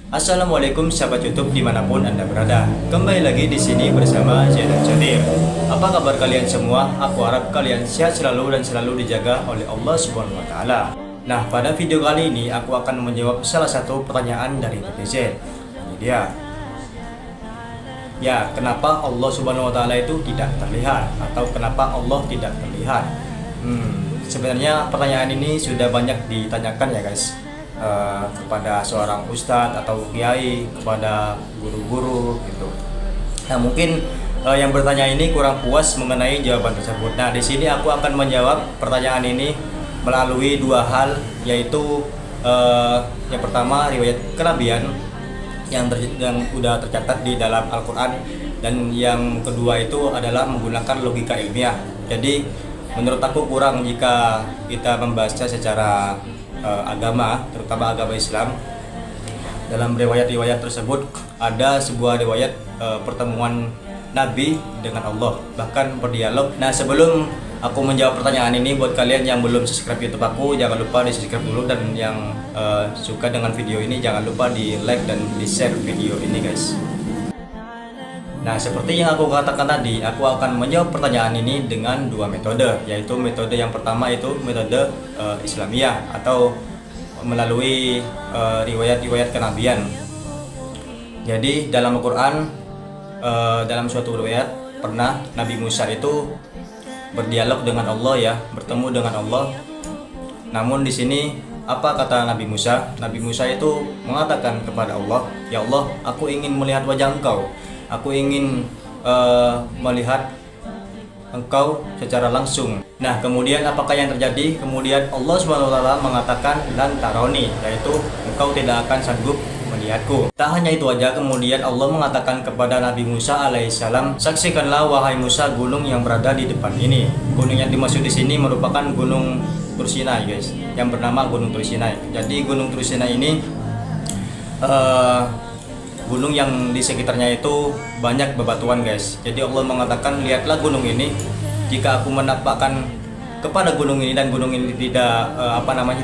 Assalamualaikum sahabat YouTube dimanapun Anda berada. Kembali lagi di sini bersama Zainal Jadir. Apa kabar kalian semua? Aku harap kalian sehat selalu dan selalu dijaga oleh Allah Subhanahu wa taala. Nah, pada video kali ini aku akan menjawab salah satu pertanyaan dari netizen. Ini dia. Ya, kenapa Allah Subhanahu wa taala itu tidak terlihat atau kenapa Allah tidak terlihat? Sebenarnya pertanyaan ini sudah banyak ditanyakan ya guys. Kepada seorang ustadz atau kiai, kepada guru-guru gitu. Nah, mungkin yang bertanya ini kurang puas mengenai jawaban tersebut. Nah, di sini aku akan menjawab pertanyaan ini melalui dua hal, yaitu yang pertama riwayat kenabian yang sudah tercatat di dalam Al-Quran, dan yang kedua itu adalah menggunakan logika ilmiah. Jadi menurut aku kurang jika kita membahasnya secara agama, terutama agama Islam. Dalam riwayat-riwayat tersebut ada sebuah riwayat pertemuan Nabi dengan Allah, bahkan berdialog. Nah, sebelum aku menjawab pertanyaan ini, buat kalian yang belum subscribe YouTube aku, jangan lupa di subscribe dulu, dan yang suka dengan video ini jangan lupa di like dan di share video ini guys. Nah, seperti yang aku katakan tadi, aku akan menjawab pertanyaan ini dengan dua metode, yaitu metode yang pertama itu metode Islamiyah atau melalui riwayat-riwayat kenabian. Jadi dalam Al-Quran, dalam suatu riwayat pernah Nabi Musa itu berdialog dengan Allah ya, bertemu dengan Allah. Namun di sini apa kata Nabi Musa? Nabi Musa itu mengatakan kepada Allah, "Ya Allah, aku ingin melihat wajah Engkau. Aku ingin melihat Engkau secara langsung." Nah, kemudian apakah yang terjadi? Kemudian Allah SWT mengatakan lan taroni, yaitu engkau tidak akan sanggup melihatku. Tak hanya itu aja, kemudian Allah mengatakan kepada Nabi Musa alaihissalam, "Saksikanlah wahai Musa gunung yang berada di depan ini." Gunung yang dimaksud di sini merupakan Gunung Tursinai guys, yang bernama Gunung Tursinai. Jadi Gunung Tursinai ini gunung yang di sekitarnya itu banyak bebatuan guys. Jadi Allah mengatakan, "Lihatlah gunung ini. Jika aku menampakkan kepada gunung ini dan gunung ini tidak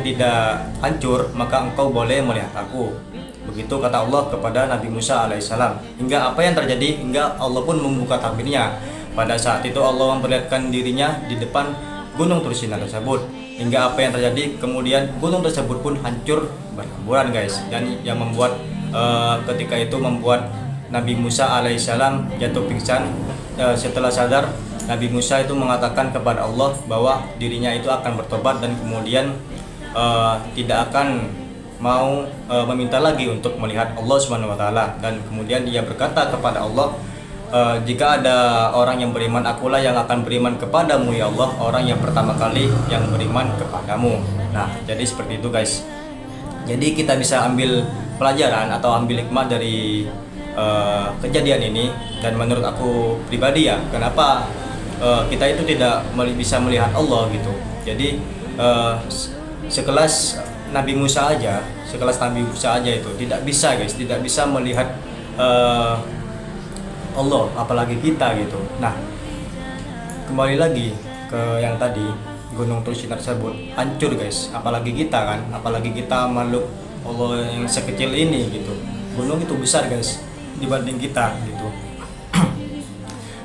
tidak hancur, maka engkau boleh melihat aku." Begitu kata Allah kepada Nabi Musa alaihissalam. Hingga apa yang terjadi? Hingga Allah pun membuka tabirnya. Pada saat itu Allah memperlihatkan dirinya di depan Gunung Tursinai tersebut. Hingga apa yang terjadi? Kemudian gunung tersebut pun hancur berhamburan guys. Dan yang membuat ketika itu membuat Nabi Musa alaihissalam jatuh pingsan. Setelah sadar, Nabi Musa itu mengatakan kepada Allah bahwa dirinya itu akan bertobat dan kemudian tidak akan mau meminta lagi untuk melihat Allah Subhanahu wa taala. Dan kemudian dia berkata kepada Allah, "Jika ada orang yang beriman, akulah yang akan beriman kepadamu ya Allah, orang yang pertama kali yang beriman kepadamu." Nah, jadi seperti itu guys. Jadi kita bisa ambil pelajaran atau ambil hikmah dari kejadian ini. Dan menurut aku pribadi ya, kenapa kita itu tidak bisa melihat Allah gitu. Jadi sekelas Nabi Musa aja itu tidak bisa guys, tidak bisa melihat Allah, apalagi kita gitu. Nah, kembali lagi ke yang tadi, Gunung Tursinai tersebut hancur guys, apalagi kita kan, apalagi kita makhluk Allah yang sekecil ini gitu. Gunung itu besar guys dibanding kita gitu.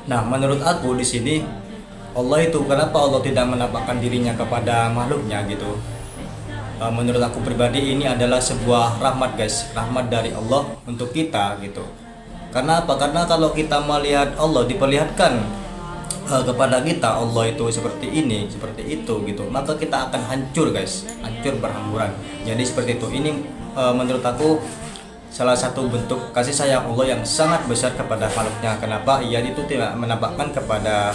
Nah, menurut aku di sini Allah itu, kenapa Allah tidak menampakkan dirinya kepada makhluknya gitu? Menurut aku pribadi ini adalah sebuah rahmat guys, rahmat dari Allah untuk kita gitu. Karena apa? Karena kalau kita melihat Allah, diperlihatkan kepada kita Allah itu seperti ini, seperti itu gitu, maka kita akan hancur guys, hancur berhamburan. Jadi seperti itu. Ini menurut aku salah satu bentuk kasih sayang Allah yang sangat besar kepada makhluknya. Kenapa ia itu tidak menampakkan kepada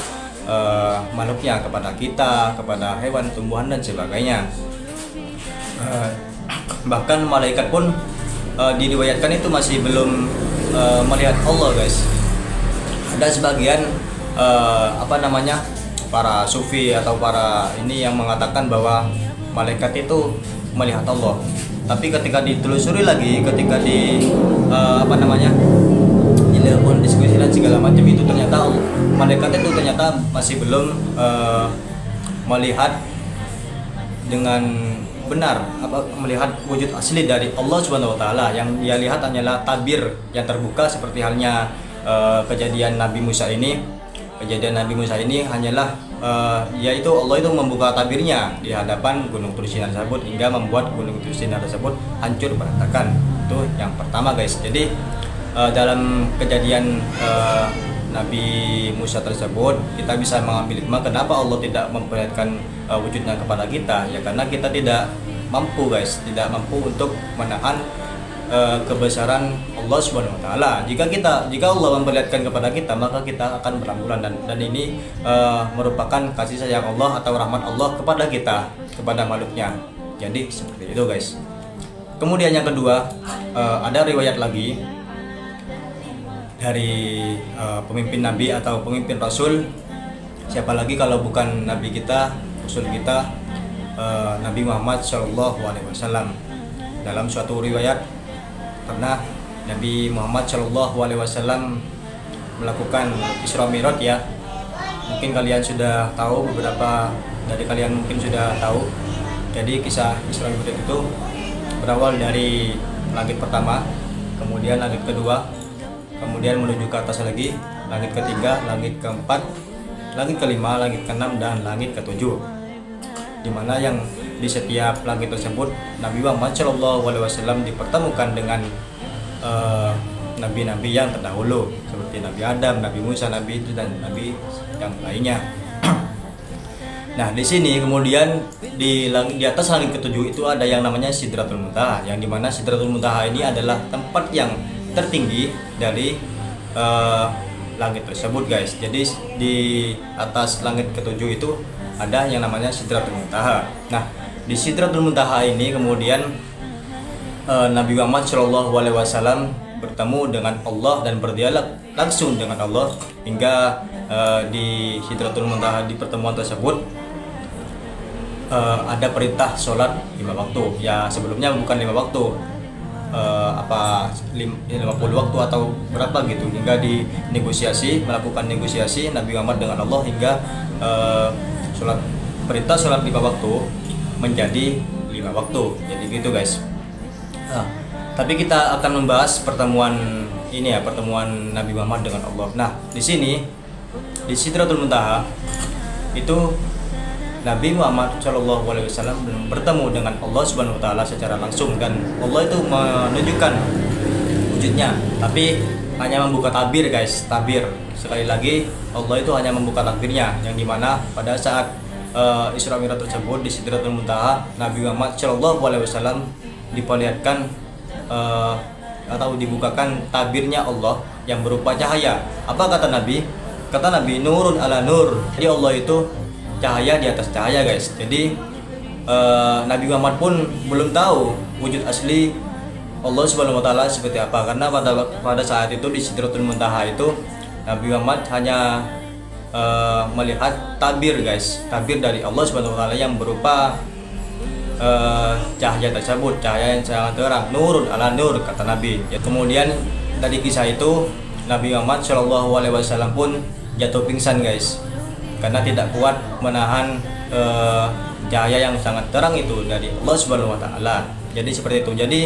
makhluknya, kepada kita, kepada hewan, tumbuhan dan sebagainya. Bahkan malaikat pun diriwayatkan itu masih belum melihat Allah guys. Ada sebagian para sufi atau para ini yang mengatakan bahwa malaikat itu melihat Allah. Tapi ketika ditelusuri lagi, ketika dilakukan diskusi dan segala macam, itu ternyata malaikat itu ternyata masih belum melihat dengan benar, melihat wujud asli dari Allah Subhanahu wa taala. Yang dia lihat hanyalah tabir yang terbuka, seperti halnya kejadian Nabi Musa ini. Kejadian Nabi Musa ini hanyalah yaitu Allah itu membuka tabirnya di hadapan gunung Tursina tersebut hingga membuat gunung Tursina tersebut hancur berantakan. Itu yang pertama guys. Jadi dalam kejadian Nabi Musa tersebut kita bisa mengambil hikmah kenapa Allah tidak memperlihatkan wujudnya kepada kita, ya karena kita tidak mampu guys, tidak mampu untuk menahan kebesaran Allah Subhanahu wa taala. Jika Allah memperlihatkan kepada kita, maka kita akan berambulan, dan ini merupakan kasih sayang Allah atau rahmat Allah kepada kita, kepada makhluknya. Jadi seperti itu guys. Kemudian yang kedua, ada riwayat lagi dari pemimpin Nabi atau pemimpin Rasul. Siapa lagi kalau bukan Nabi kita, Rasul kita, Nabi Muhammad SAW. Dalam suatu riwayat pernah Nabi Muhammad SAW melakukan Isra Mi'raj ya. Mungkin kalian sudah tahu, beberapa dari kalian mungkin sudah tahu. Jadi kisah Isra Mi'raj itu berawal dari langit pertama, kemudian langit kedua, kemudian menuju ke atas lagi, langit ketiga, langit keempat, langit kelima, langit keenam, dan langit ketujuh. Dimana yang di setiap langit tersebut Nabi Muhammad SAW dipertemukan dengan nabi-nabi yang terdahulu seperti Nabi Adam, Nabi Musa, Nabi Idris, dan nabi yang lainnya. Nah di sini kemudian di atas langit ketujuh itu ada yang namanya Sidratul Muntaha, yang dimana Sidratul Muntaha ini adalah tempat yang tertinggi dari langit tersebut guys. Jadi di atas langit ketujuh itu ada yang namanya Sidratul Muntaha. Nah di Sidratul Muntaha ini kemudian Nabi Muhammad SAW bertemu dengan Allah dan berdialog langsung dengan Allah, hingga di Sidratul Muntaha di pertemuan tersebut ada perintah sholat 5 waktu. Ya sebelumnya bukan 5 waktu, 50 waktu atau berapa gitu, hingga melakukan negosiasi Nabi Muhammad dengan Allah hingga perintah sholat 5 waktu menjadi 5 waktu. Jadi gitu guys. Tapi kita akan membahas pertemuan ini ya, pertemuan Nabi Muhammad dengan Allah. Nah di sini di Sidratul Muntaha itu Nabi Muhammad SAW bertemu dengan Allah Subhanahu wa taala secara langsung, dan Allah itu menunjukkan wujudnya, tapi hanya membuka tabir guys, tabir. Sekali lagi Allah itu hanya membuka tabirnya, yang dimana pada saat Isra Mi'raj tersebut di Sidratul Muntaha Nabi Muhammad SAW diperlihatkan atau dibukakan tabirnya Allah yang berupa cahaya. Apa kata Nabi? Kata Nabi, nurun ala nur. Jadi Allah itu cahaya di atas cahaya guys. Jadi Nabi Muhammad pun belum tahu wujud asli Allah Subhanahu wa taala seperti apa, karena pada saat itu di Sidratul Muntaha itu Nabi Muhammad hanya melihat tabir guys, tabir dari Allah Subhanahu wa taala yang berupa cahaya tersebut, cahaya yang sangat terang, nurun ala nur kata Nabi. Ya, kemudian dari kisah itu Nabi Muhammad SAW pun jatuh pingsan guys, karena tidak kuat menahan cahaya yang sangat terang itu dari Allah Subhanahu wa taala. Jadi seperti itu. Jadi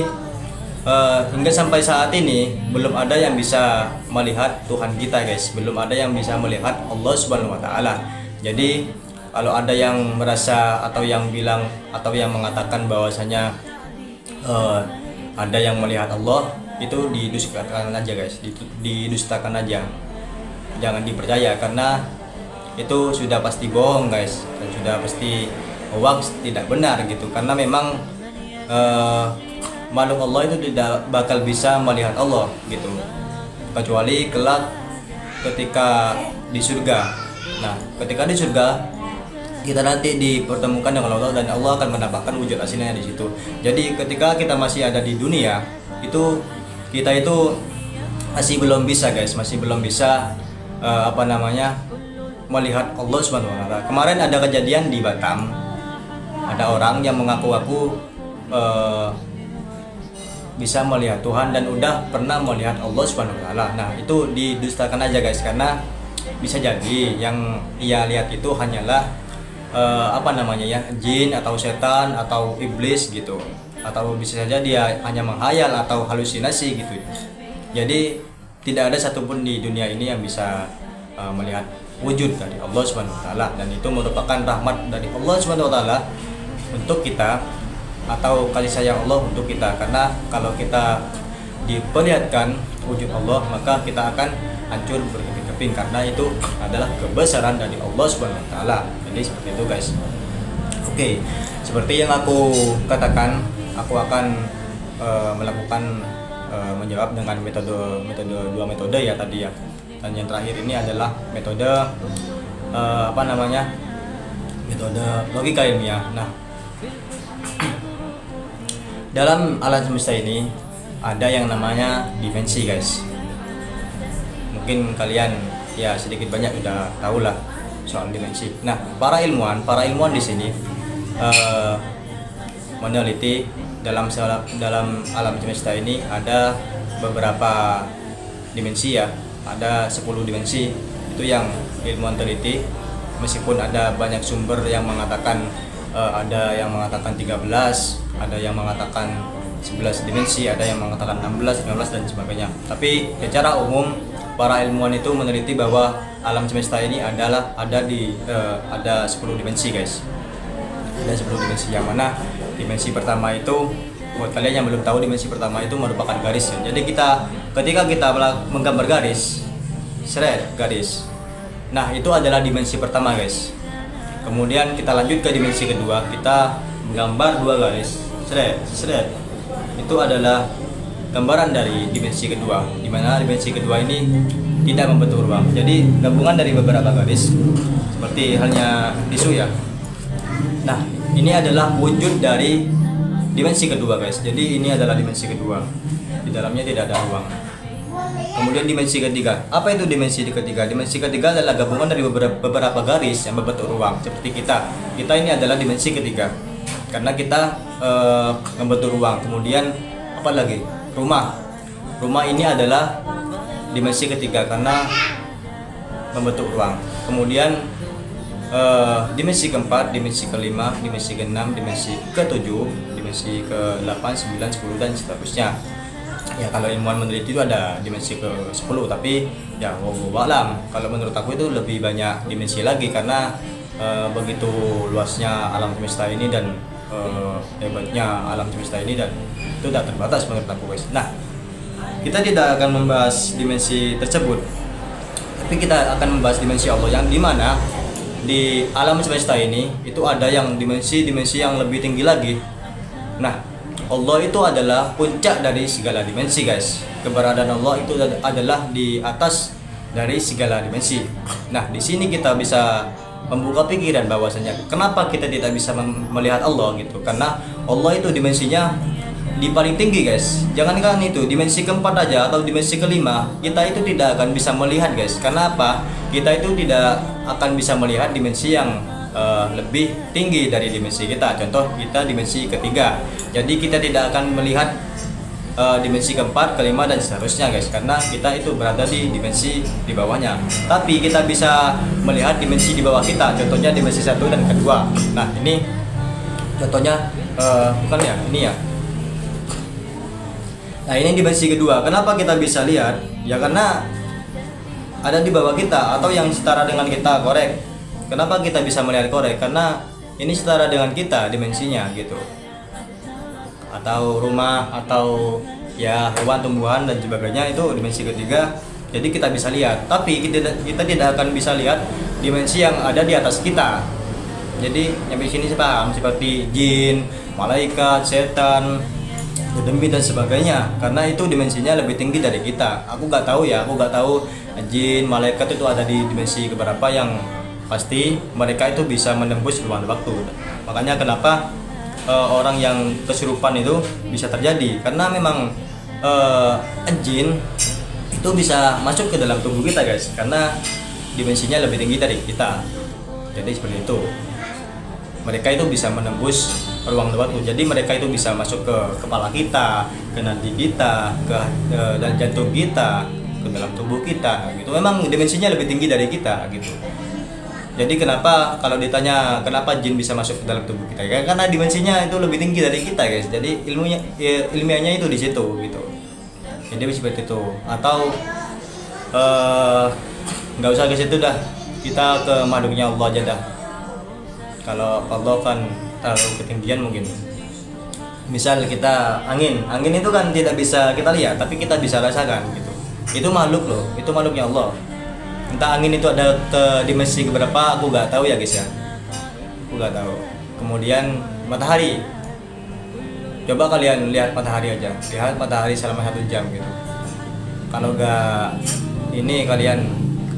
hingga sampai saat ini belum ada yang bisa melihat Tuhan kita guys, belum ada yang bisa melihat Allah Subhanahu wa taala. Jadi kalau ada yang merasa atau yang bilang atau yang mengatakan bahwasanya ada yang melihat Allah, itu didustakan aja guys, didustakan aja, jangan dipercaya, karena itu sudah pasti bohong guys, dan sudah pasti hoax, tidak benar gitu. Karena memang makhluk Allah itu tidak bakal bisa melihat Allah gitu, kecuali kelak ketika di surga. Nah ketika di surga kita nanti dipertemukan dengan Allah, dan Allah akan mendapatkan wujud aslinya di situ. Jadi ketika kita masih ada di dunia itu, kita itu masih belum bisa guys, masih belum bisa melihat Allah Subhanahu wa taala. Kemarin ada kejadian di Batam, ada orang yang mengaku-ngaku bisa melihat Tuhan dan udah pernah melihat Allah Subhanahu wa taala. Nah itu didustakan aja guys, karena bisa jadi yang ia lihat itu hanyalah apa namanya ya, jin atau setan atau iblis gitu, atau bisa saja dia hanya menghayal atau halusinasi gitu. Jadi tidak ada satupun di dunia ini yang bisa melihat wujud dari Allah Subhanahu wa taala, dan itu merupakan rahmat dari Allah Subhanahu wa taala untuk kita, atau kasih sayang Allah untuk kita. Karena kalau kita diperlihatkan wujud Allah, maka kita akan hancur berkeping-keping, karena itu adalah kebesaran dari Allah Subhanahu wa taala. Jadi seperti itu guys. Oke, seperti yang aku katakan, aku akan melakukan menjawab dengan dua metode ya tadi ya. Dan yang terakhir ini adalah metode apa namanya? Metode logika ilmiah. Nah, dalam alam semesta ini ada yang namanya dimensi guys. Mungkin kalian ya sedikit banyak udah tahu lah soal dimensi. Nah, para ilmuwan di sini meneliti dalam alam semesta ini ada beberapa dimensi ya. Ada 10 dimensi itu yang ilmuwan teliti, meskipun ada banyak sumber yang mengatakan ada yang mengatakan 13, ada yang mengatakan 11 dimensi, ada yang mengatakan 16, 15 dan sebagainya. Tapi secara umum para ilmuwan itu meneliti bahwa alam semesta ini ada 10 dimensi guys. Ada 10 dimensi, yang mana dimensi pertama itu, buat kalian yang belum tahu, dimensi pertama itu merupakan garis ya. Jadi ketika kita menggambar garis, garis. Nah, itu adalah dimensi pertama guys. Kemudian kita lanjut ke dimensi kedua, kita menggambar dua garis, itu adalah gambaran dari dimensi kedua, di mana dimensi kedua ini tidak membentuk ruang. Jadi gabungan dari beberapa garis, seperti halnya tisu ya. Nah, ini adalah wujud dari dimensi kedua guys. Jadi ini adalah dimensi kedua, di dalamnya tidak ada ruang. Kemudian dimensi ketiga, apa itu dimensi ketiga? Dimensi ketiga adalah gabungan dari beberapa garis yang membentuk ruang. Seperti kita ini adalah dimensi ketiga, karena kita membentuk ruang. Kemudian apa lagi? Rumah ini adalah dimensi ketiga karena membentuk ruang. Kemudian dimensi keempat, dimensi kelima, dimensi keenam, dimensi ketujuh, dimensi ke-8, 9, 10 dan seterusnya. Ya, kalau ilmuwan meneliti itu ada dimensi ke-10, tapi ya wallahu a'lam, kalau menurut aku itu lebih banyak dimensi lagi, karena begitu luasnya alam semesta ini dan hebatnya alam semesta ini, dan itu tidak terbatas menurut aku guys. Nah, kita tidak akan membahas dimensi tersebut, tapi kita akan membahas dimensi Allah, yang dimana di alam semesta ini itu ada yang dimensi yang lebih tinggi lagi. Nah, Allah itu adalah puncak dari segala dimensi guys. Keberadaan Allah itu adalah di atas dari segala dimensi. Nah, di sini kita bisa membuka pikiran bahwasanya kenapa kita tidak bisa melihat Allah gitu. Karena Allah itu dimensinya di paling tinggi guys. Jangankan itu, dimensi keempat aja atau dimensi kelima, kita itu tidak akan bisa melihat guys. Karena apa? Kita itu tidak akan bisa melihat dimensi yang lebih tinggi dari dimensi kita. Contoh, kita dimensi ketiga, jadi kita tidak akan melihat dimensi keempat, kelima dan seterusnya guys, karena kita itu berada di dimensi di bawahnya. Tapi kita bisa melihat dimensi di bawah kita, contohnya dimensi 1 dan kedua. Nah, ini contohnya bukan ya, ini ya. Nah, ini dimensi kedua. Kenapa kita bisa lihat? Ya karena ada di bawah kita atau yang setara dengan kita, korek. Kenapa kita bisa melihat korek? Karena ini setara dengan kita dimensinya gitu. Atau rumah, atau ya hewan, tumbuhan dan sebagainya, itu dimensi ketiga. Jadi kita bisa lihat. Tapi kita tidak akan bisa lihat dimensi yang ada di atas kita. Jadi nyampe sini paham, seperti jin, malaikat, setan, demi dan sebagainya, karena itu dimensinya lebih tinggi dari kita. Aku nggak tahu jin, malaikat itu ada di dimensi keberapa, yang pasti mereka itu bisa menembus ruang waktu. Makanya kenapa orang yang kesurupan itu bisa terjadi, karena memang jin itu bisa masuk ke dalam tubuh kita guys, karena dimensinya lebih tinggi dari kita. Jadi seperti itu, mereka itu bisa menembus ruang waktu. Jadi mereka itu bisa masuk ke kepala kita, ke nadi kita, dan jantung kita, ke dalam tubuh kita gitu. Memang dimensinya lebih tinggi dari kita gitu. Jadi kenapa kalau ditanya kenapa jin bisa masuk ke dalam tubuh kita? Ya, karena dimensinya itu lebih tinggi dari kita guys. Jadi ilmunya ilmiahnya itu di situ gitu. Jadi seperti itu. Atau nggak usah ke situ dah. Kita ke makhluknya Allah aja dah. Kalau Allah kan terlalu ketinggian mungkin. Misal kita angin itu kan tidak bisa kita lihat, tapi kita bisa rasakan gitu. Itu makhluk loh, itu makhluknya Allah. Entah angin itu ada ke dimensi keberapa, aku nggak tahu ya guys ya. Aku nggak tahu. Kemudian matahari. Coba kalian lihat matahari aja, lihat matahari selama 1 jam gitu. Kalau nggak ini kalian,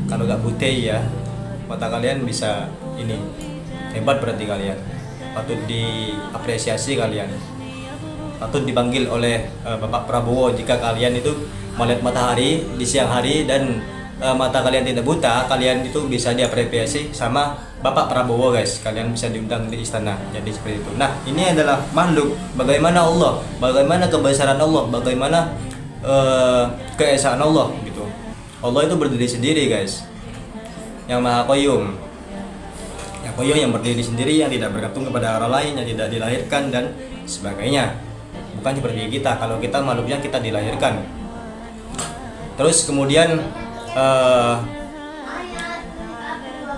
kalau nggak butai ya, mata kalian bisa ini hebat berarti kalian. Patut diapresiasi kalian. Patut dipanggil oleh Bapak Prabowo jika kalian itu melihat matahari di siang hari dan mata kalian tidak buta, kalian itu bisa diapresiasi sama Bapak Prabowo guys. Kalian bisa diundang di istana. Jadi seperti itu. Nah, ini adalah makhluk. Bagaimana Allah, bagaimana kebesaran Allah, bagaimana keesaan Allah gitu. Allah itu berdiri sendiri guys. Yang Maha Qayyum. Yang Qayyum yang berdiri sendiri, yang tidak bergantung kepada orang lain, yang tidak dilahirkan dan sebagainya. Bukan seperti kita. Kalau kita makhluknya kita dilahirkan. Terus kemudian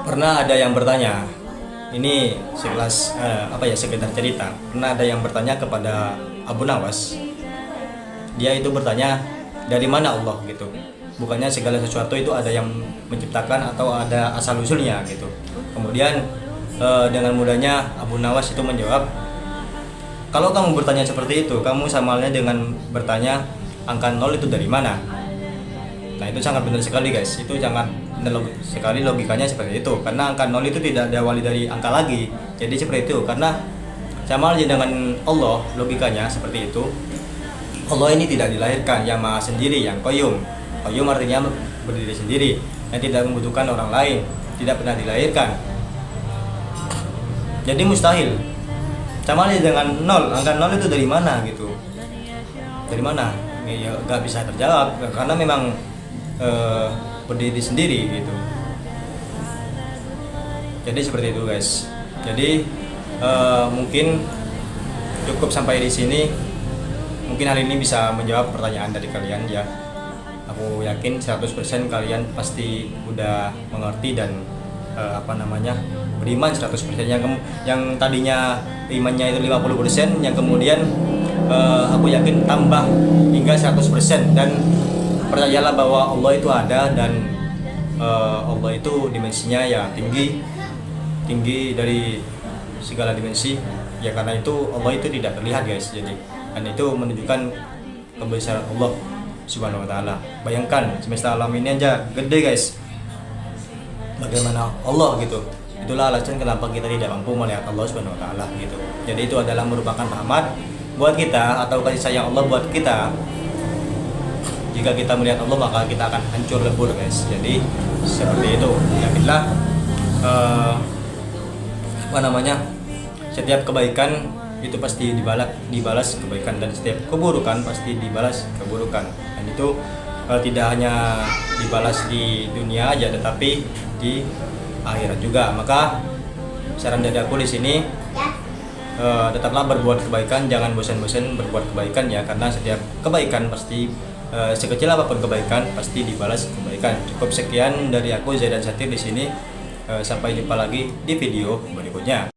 pernah ada yang bertanya, ini sekelas sekedar cerita. Pernah ada yang bertanya kepada Abu Nawas. Dia itu bertanya, dari mana Allah gitu. Bukannya segala sesuatu itu ada yang menciptakan atau ada asal usulnya gitu. Kemudian dengan mudahnya Abu Nawas itu menjawab, kalau kamu bertanya seperti itu, kamu sama halnya dengan bertanya angka 0 itu dari mana. Nah, itu sangat benar sekali guys. Itu sangat benar sekali logikanya seperti itu. Karena angka 0 itu tidak diawali dari angka lagi. Jadi seperti itu. Karena sama halnya dengan Allah, logikanya seperti itu. Allah ini tidak dilahirkan, yang Maha sendiri, yang Qayyum. Qayyum artinya berdiri sendiri, yang tidak membutuhkan orang lain, tidak pernah dilahirkan. Jadi mustahil. Sama halnya dengan 0, angka 0 itu dari mana gitu. Dari mana? Ya nggak bisa terjawab karena memang berdiri sendiri gitu. Jadi seperti itu guys. Jadi mungkin cukup sampai di sini. Mungkin hal ini bisa menjawab pertanyaan dari kalian ya. Aku yakin 100% kalian pasti udah mengerti dan beriman 100%. Yang tadinya imannya itu 50%, yang kemudian aku yakin tambah hingga 100%. Dan percayalah bahwa Allah itu ada dan Allah itu dimensinya ya tinggi dari segala dimensi ya. Karena itu Allah itu tidak terlihat guys. Jadi dan itu menunjukkan kebesaran Allah Subhanahu wa taala. Bayangkan semesta alam ini aja gede guys. Bagaimana Allah gitu. Itulah alasan kenapa kita tidak mampu melihat Allah Subhanahu wa taala gitu. Jadi itu adalah merupakan rahmat buat kita atau kasih sayang Allah buat kita. Jika kita melihat Allah maka kita akan hancur lebur guys. Jadi seperti itu. Yakinlah setiap kebaikan itu pasti dibalas kebaikan, dan setiap keburukan pasti dibalas keburukan. Dan itu tidak hanya dibalas di dunia aja tetapi di akhirat juga. Maka saran dari aku di sini, tetaplah berbuat kebaikan, jangan bosan-bosan berbuat kebaikan ya, karena setiap kebaikan pasti sekecil apapun kebaikan pasti dibalas kebaikan. Cukup sekian dari aku Zaidan Satir di sini. Sampai jumpa lagi di video berikutnya.